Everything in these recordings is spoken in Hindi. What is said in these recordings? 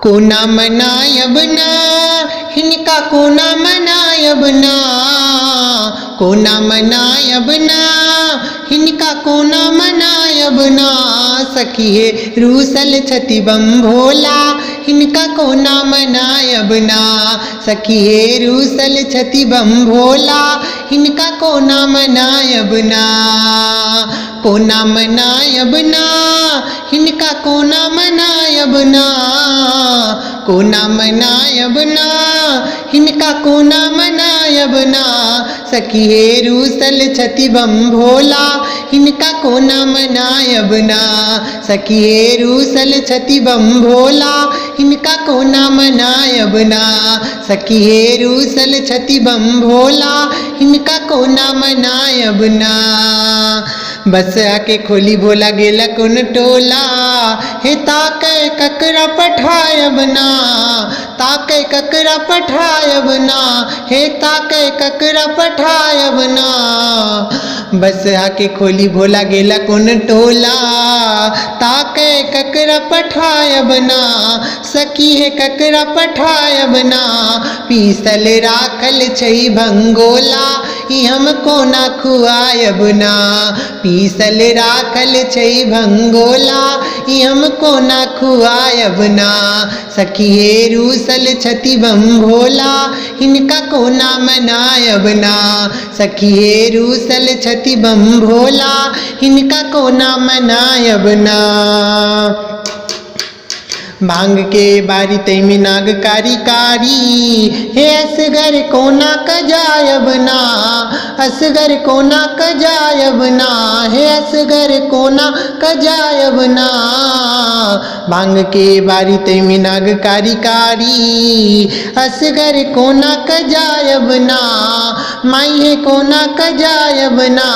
कोना मनायब ना, हिनका कोना मनायब ना, कोना मनायब ना, हिनका कोना मनायब ना। सखी हे रूसल छति बम भोला, हिनका कोना मनायब ना। सखी हे रूसल छति बम भोला, हिनका कोना मनायब ना। कोना मनायब ना, हिनका कोना मनायब ना, कोना मनायब ना, हिनका कोना मनायब ना। सखी हे रूसल छति बम भोला, हिनका कोना मनायब ना। सखी हे रूसल छति बम भोला, हिनका कोना मनायब ना। सखी हे रूसल छति बम भोला, हिनका कोना मनायब ना। बस आके खोली भोला गेला कौन टोला, हे ताके ककरा पठायब ना, ताके ककरा पठायब ना, हे ताके ककरा पठायब ना। बस आके खोली भोला गेला कौन टोला, ताके ककरा पठायब ना। सखी हे ककरा पठायब ना, पीसल राखल छई भंगोला, ई हमको ना खुआयब ना। पीसल राखल छई भंगोला, ई हमको ना खुआयब ना। सखी हे रूसल छति बम भोला, हिनका कोना मनायब ना। सखी हे रूसल छति बम भोला, हिनका कोना मनायब ना। भांग के बारी तई में नाग कारी कारी, हे असगर कोना कजायब ना, असगर कोना कजायब ना, हे असगर कोना कजायब ना। भांग के बारी तई में नाग कारी कारी, असगर कोना कजायब ना। माई हे कोना कजायब ना,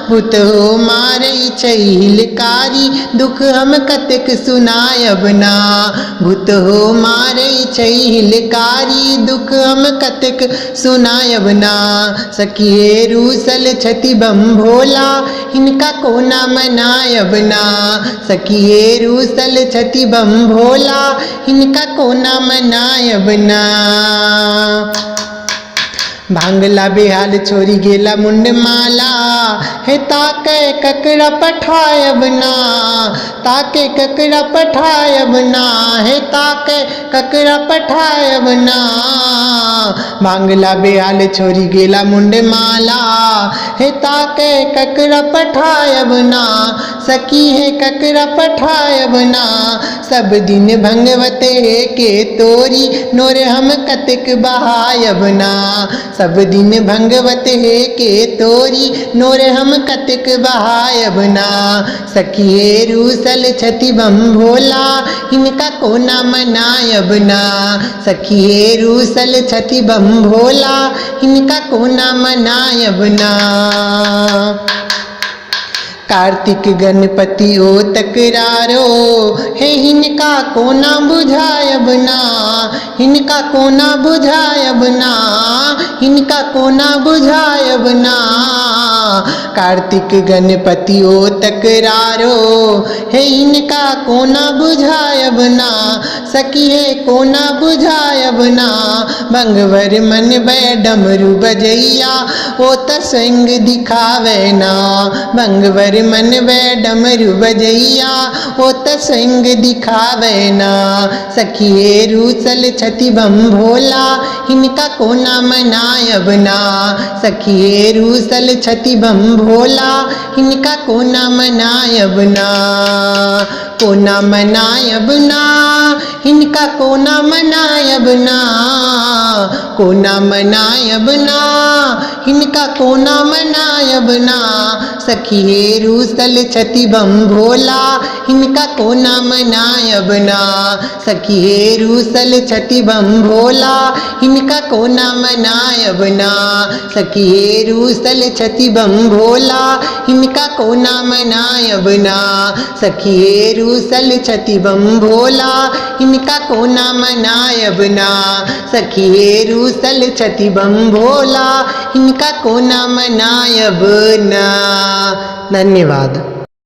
भूत हो मारई छई हिलकारी, दुख हम कतेक सुनायब ना। भूत हो मारई छई हिलकारी, दुख हम कतेक सुनायब ना। सखी हे रूसल छति बम भोला, हिनका कोना मनायब ना। सखी हे रूसल छति बम भोला, हिनका कोना मनायब ना। भांगला बेहाल छोरी गेला मुंड माला, हे ताके ककरा पठायब ना, ताके ककरा पठायब ना, हे ताके ककरा पठायब ना। भांगला बेहाल छोरी गेला मुंड माला, हे ताके ककरा पठायब ना। सखी हे ककरा पठायब ना, सब दिन भंगवते के तोरी, नोरे हम कतिक बहायब ना। सब दिन भंगवत हे के तोरी, नोरे हम कतिक बहायब ना। सखी हे रूसल छति बम भोला, हिनका कोना मनायब ना। सखी हे रूसल छति बम भोला, हिनका कोना मनायब ना। कार्तिक गणपति ओ तकरारो, हे हिनका कोना बुझायब ना, हिनका कोना बुझायब ना, हिनका कोना बुझायब ना। कार्तिक गणपति ओ तकरारो, हे हिनका कोना बुझायब ना। सखी हे कोना बुझायब ना, भंगवर मन बै डमरू बजैया, ओ त संग दिखावे ना। भंगवर मन बै डमरू बजैया, ओ त संग दिखावे ना। सखी हे रूसल छति बम भोला, हिनका कोना मनायब ना। सखी हे रूसल छति बम भोला, हिनका कोना मनायब ना। कोना मनायब ना, हिनका कोना मनायब ना, कोना मनायब ना, हिनका कोना मनायब ना। सखी हे रूसल छति बम भोला, हिनका कोना मनायब ना। सखी हे रूसल छति बम भोला, हिनका कोना मनायब ना। सखी हे रूसल छति बम भोला, हिनका कोना मनायब ना। सखी हे रूसल छति बम भोला, हिनका कोना मनायब ना। सखी हे रूसल छति बम भोला, हिनका कोना मनायब ना। धन्यवाद।